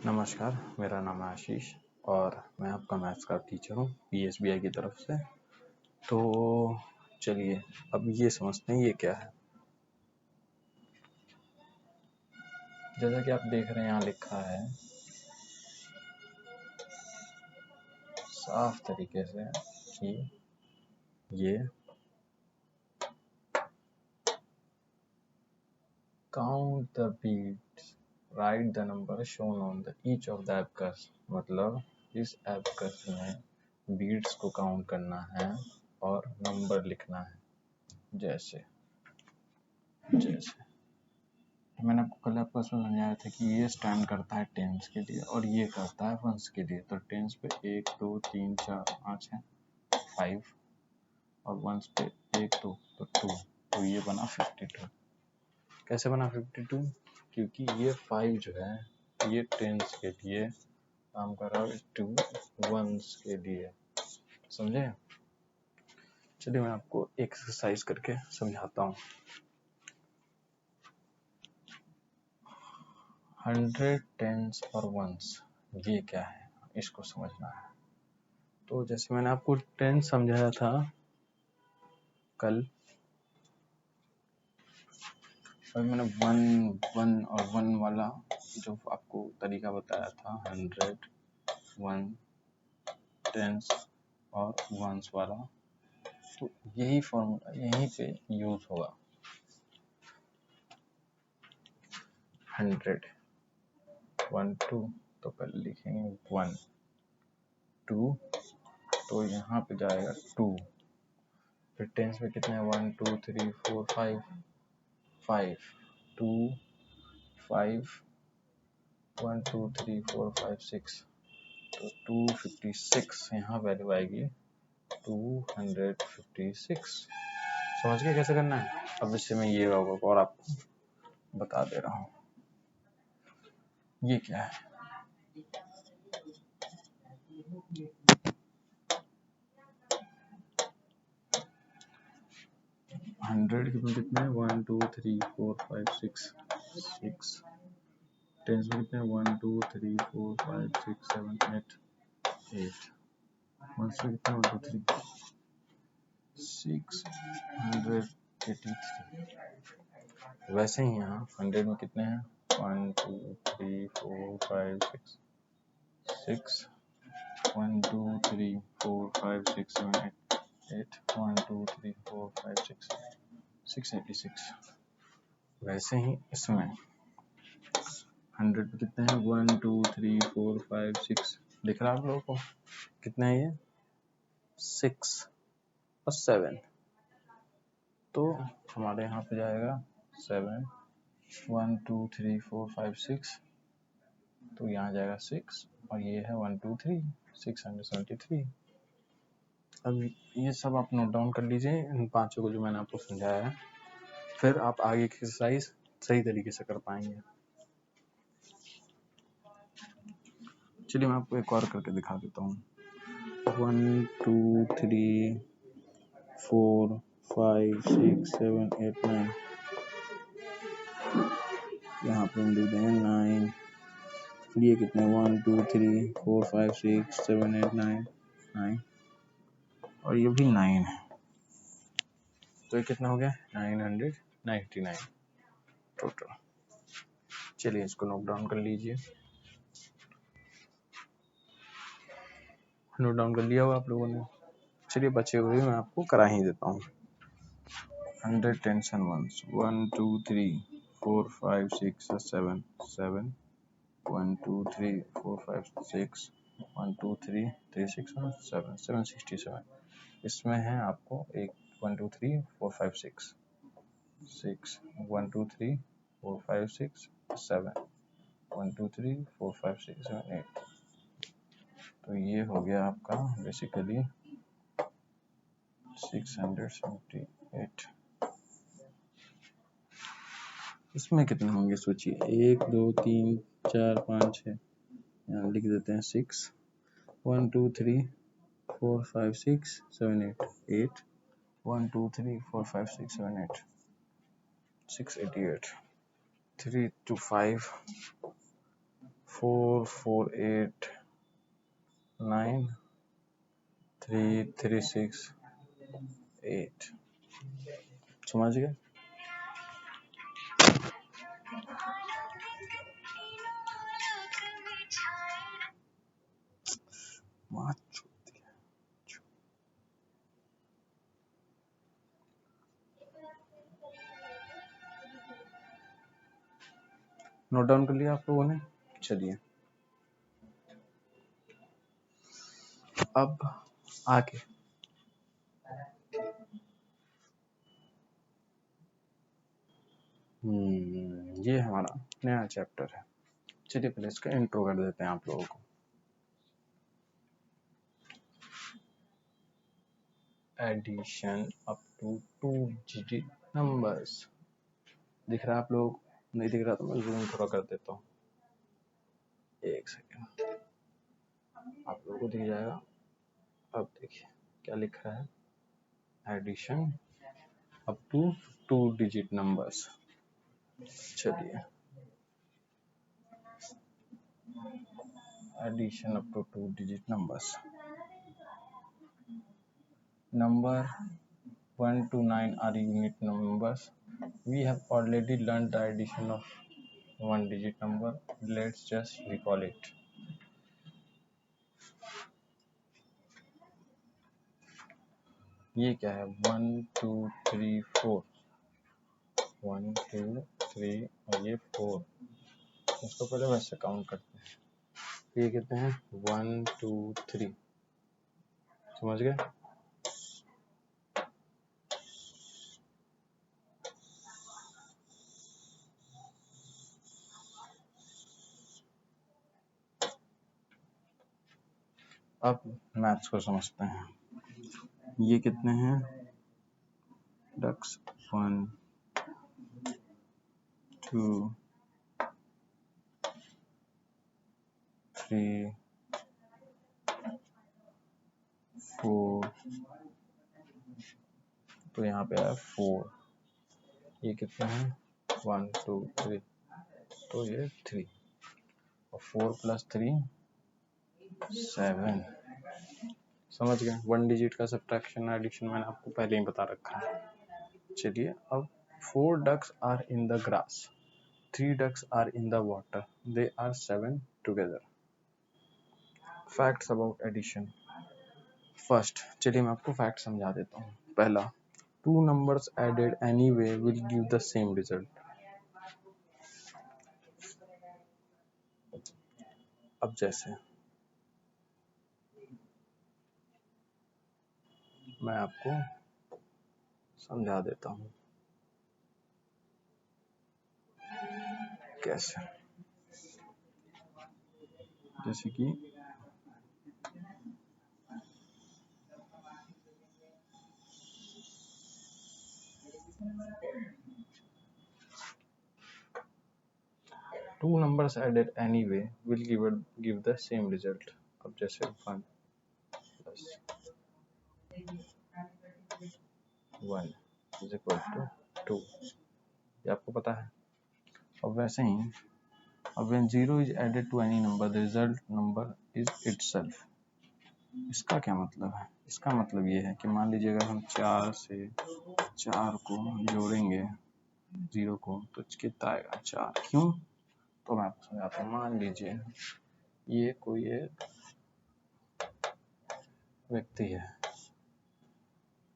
नमस्कार, मेरा नाम है आशीष और मैं आपका मैथ्स का टीचर हूँ पीएसबीआई की तरफ से। तो चलिए अब ये समझते हैं ये क्या है। जैसा कि आप देख रहे हैं यहाँ लिखा है साफ तरीके से कि ये count the beats, write the number shown on the each of the abacus, मतलब इस एबकस में बीट्स को काउंट करना है और नंबर लिखना है। जैसे मैंने आपको कल आपको समझाया था कि ये स्टैंड करता है टेंस के लिए और ये करता है वंस के लिए। तो टेंस पे 1 2 3 4 5 है 5 और वंस पे 1 2 तो 2, तो ये बना 52। कैसे बना 52? क्योंकि ये 5 जो है ये टेंस के लिए काम कर रहा है, 2 वंस के लिए। समझे? चलिए मैं आपको एक्सरसाइज करके समझाता हूँ। 100 टेंस और वंस ये क्या है, इसको समझना है। तो जैसे मैंने आपको टेंस समझाया था कल, और मैंने वन और वन वाला जो आपको तरीका बताया था, 100 1 टेंस और वंस वाला, तो यही फॉर्मूला यहीं पे यूज होगा। 100 1 2 तो पहले लिखेंगे 1 2, तो यहाँ पे जाएगा 2। फिर टेंस में कितने हैं 1 2 3 4 5 5 2 5 1 2 3 4 5 6, तो 256 यहाँ वैल्यू आएगी 256। समझ गए कैसे करना है? अब इससे मैं ये और आपको बता दे रहा हूँ ये क्या है। हंड्रेड के कितने 1 2 3 4 5 6 6, टेंस में कितने 1 2 3 4 5 6 7 8 8, वंस में कितने 1 2 3 683। वैसे ही यहाँ 100 में कितने हैं 1 2 3 4 5 6 6 1 2 3 4 5 6 7 8 8 1 2 3 4 5 6 686। वैसे ही इसमें 100 पे कितने हैं 1 2 3 4 5 6, दिख रहा है आप लोगों को कितने हैं ये 6 और 7, तो हमारे यहाँ पे जाएगा 7 1 2 3 4 5 6, तो यहाँ जाएगा 6 और ये है 1 2 3 673। अब ये सब आप नोट डाउन कर लीजिए इन पांचों को जो मैंने आपको समझाया है, फिर आप आगे की एक्सरसाइज सही तरीके से कर पाएंगे। चलिए मैं आपको एक और करके दिखा देता हूँ। 1 2 3 4 5 6 7 8 9, यहाँ पे हम लिख देंगे 9। फिर ये कितने 1 2 3 4 5 6 7 8 9 9, और ये भी 9 है, तो ये कितना हो गया 999 टोटल। चलिए इसको नोट डाउन कर लीजिए। नोट डाउन कर लिया होगा आप लोगों ने। चलिए बचे हुए मैं आपको करा ही देता हूँ। 100 टेंस एंड वंस 1 2 3 4 5 6 7 7 1 2 3 4 5 6 1 2 3 3 6 7 767। इसमें है आपको एक 1 2 3 4 5 6 6 1 2 3 4 5 6 7 1 2 3 4 5 6 7 8, तो ये हो गया आपका बेसिकली 678। इसमें कितने होंगे सोचिए 1 2 3 4 5 6, यहाँ लिख देते हैं 6 1 2 3 4 5 6 7 8 8 1 2 3 4 5 6 7 8 688 3 to 5 4 4 8 9 3 3 6 8। समझ गए? नोट डाउन कर लिया आप लोगों ने? चलिए अब आगे ये हमारा नया चैप्टर है। चलिए पहले इसका इंट्रो कर देते हैं आप लोगों को। Addition up to 2 digit numbers. दिख रहा है आप लोग? नहीं दिख रहा तो मैं जूम थोड़ा कर देता हूँ, एक सेकेंड। आप लोगों को दिख जाएगा। अब देखिए क्या लिखा है, addition up to 2 digit numbers. चलिए addition up to 2 digit numbers. Number 1 to 9 are unit numbers. We have already learned the addition of one digit number. Let's just recall it. ये क्या है? 1 2 3 4, 1 2 3 और ये 4। इसको पहले वैसे काउंट करते हैं। ये कहते हैं 1 2 3। समझ गए? अब मैथ्स को समझते हैं। ये कितने हैं? डक्स 1 2 3 4, तो यहाँ पे है 4। ये कितने हैं? 1 2 3, तो ये 3 और 4 + 3 7। समझ गए? 1 डिजिट का सब्ट्रैक्शन एडिशन मैंने आपको पहले ही बता रखा है। चलिए अब 4 ducks are in the grass, 3 ducks are in the water, they are 7 together. Facts about addition. First चलिए मैं आपको फैक्ट समझा देता हूँ। पहला, 2 numbers added anyway will give the same result. अब जैसे मैं आपको समझा देता हूँ कैसे। जैसे कि two numbers added anyway will give the same result. अब जैसे 1 plus 1 is equal to 2, ये आपको पता है। अब वैसे ही अब when 0 is added to any number the result number is itself. इसका क्या मतलब है? इसका मतलब ये है कि मान लीजिए अगर हम 4 से 4 को जोड़ेंगे 0 को तो कितना आएगा? 4। क्यों? तो मैं आपको समझाता हूँ। मान लीजिए ये कोई एक व्यक्ति है,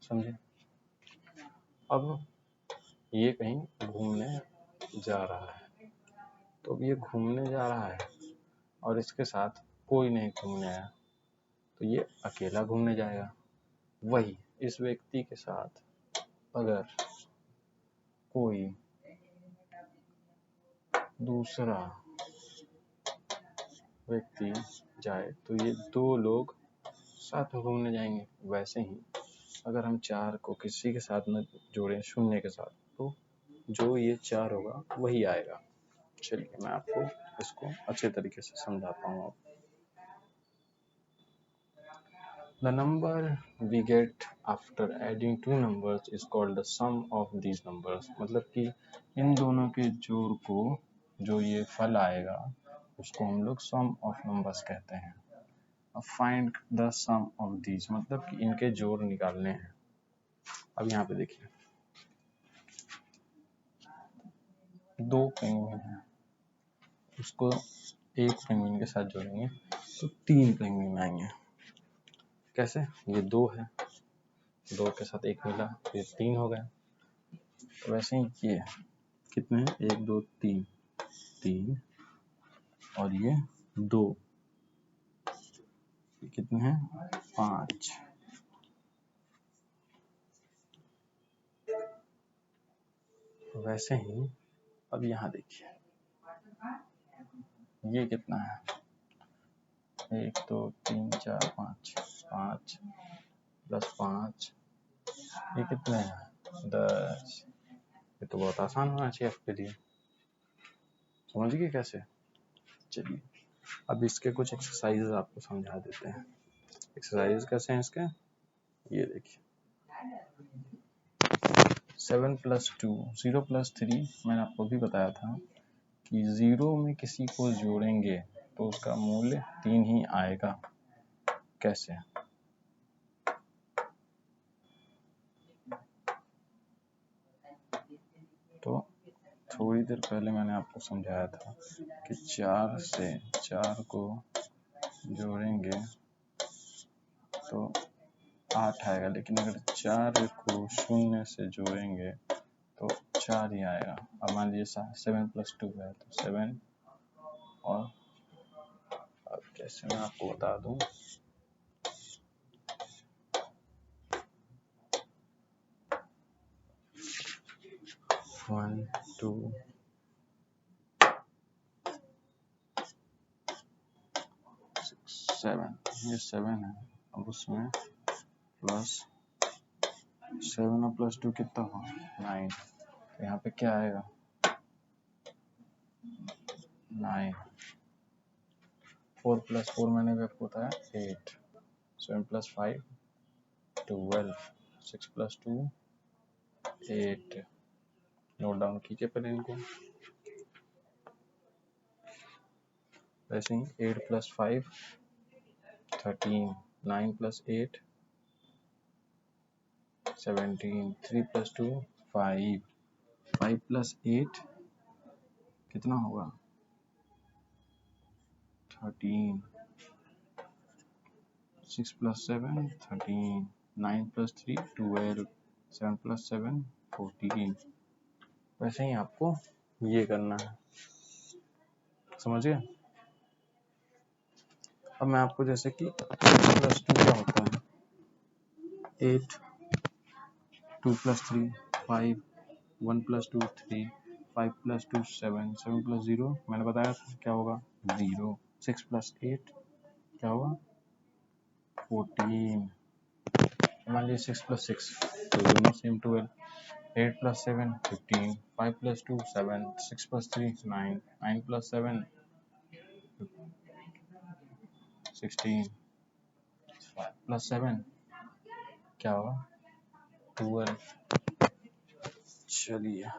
समझे? अब ये कहीं घूमने जा रहा है, तो अब ये घूमने जा रहा है और इसके साथ कोई नहीं घूमने आया, तो ये अकेला घूमने जाएगा। वही इस व्यक्ति के साथ अगर कोई दूसरा व्यक्ति जाए तो ये 2 लोग साथ में घूमने जाएंगे। वैसे ही अगर हम 4 को किसी के साथ न जोड़ें 0 के साथ, तो जो ये 4 होगा वही आएगा। चलिए मैं आपको इसको अच्छे तरीके से समझाता हूँ। The number we get after adding 2 numbers is called the sum of these numbers. मतलब कि इन दोनों के जोड़ को जो ये फल आएगा उसको हम लोग सम ऑफ नंबर्स कहते हैं। अब find the sum of these, मतलब कि इनके जोड़ निकालने हैं। अब यहाँ पे देखिए, दो पेंगुइन है, उसको एक पेंगुइन के साथ जोड़ेंगे तो तीन पेंगुइन आएंगे। कैसे? ये दो है, दो के साथ एक मिला तो ये तीन हो गया। तो वैसे ही ये कितने हैं, एक दो तीन, तीन, और ये दो, कितने हैं, पांच। वैसे ही अब यहाँ देखिए, ये कितना है, एक दो तीन चार पाँच, पाँच प्लस पाँच, ये कितने हैं, 10। ये तो बहुत आसान होना चाहिए आपके लिए, समझ गए कैसे? चलिए अब इसके कुछ एक्सरसाइज आपको समझा देते हैं। एक्सरसाइज कैसे हैं इसके, ये देखिए, 7 + 2, 0 + 3, मैंने आपको भी बताया था कि 0 में किसी को जोड़ेंगे तो उसका मूल्य 3 ही आएगा। कैसे? तो थोड़ी देर पहले मैंने आपको समझाया था कि 4 से 4 को जोड़ेंगे तो 8 आएगा, लेकिन अगर 4 को 0 से जोड़ेंगे तो 4 ही आएगा। अब मान लीजिए 7 + 2 है तो 7, और अब कैसे मैं आपको बता दूं, वन टू 7, ये 7 है। अब उसमें प्लस 7 और +2 कितना हुआ, 9। तो यहाँ पे क्या आएगा, 9। 4 + 4 मैंने भी आपको बताया 8, 7 + 5 12, 6 + 2 8। नोट डाउन कीजिए पहले इनको। वैसे ही 8 + 5 13, 9 + 8 17, 3 + 2 5, 5 + 8 कितना होगा, 13, 6 + 7 13, 9 + 3 12, 7 + 7 14। वैसे ही आपको ये करना है, समझ गए? अब मैं आपको जैसे कि 2 + 2 क्या होता है, 8, 2 + 3 5, 1 + 2 3, 5 + 2 7, 7 + 0 मैंने बताया था क्या होगा, 0, 6 + 8 क्या होगा, 14। मान लीजिए 6 + 6 तो दोनों सेम 12, 8 + 7 15, 5 + 2 7, 6 + 3 9, 9 + 7 16, 5 + 7 क्या होगा, 12। चलिए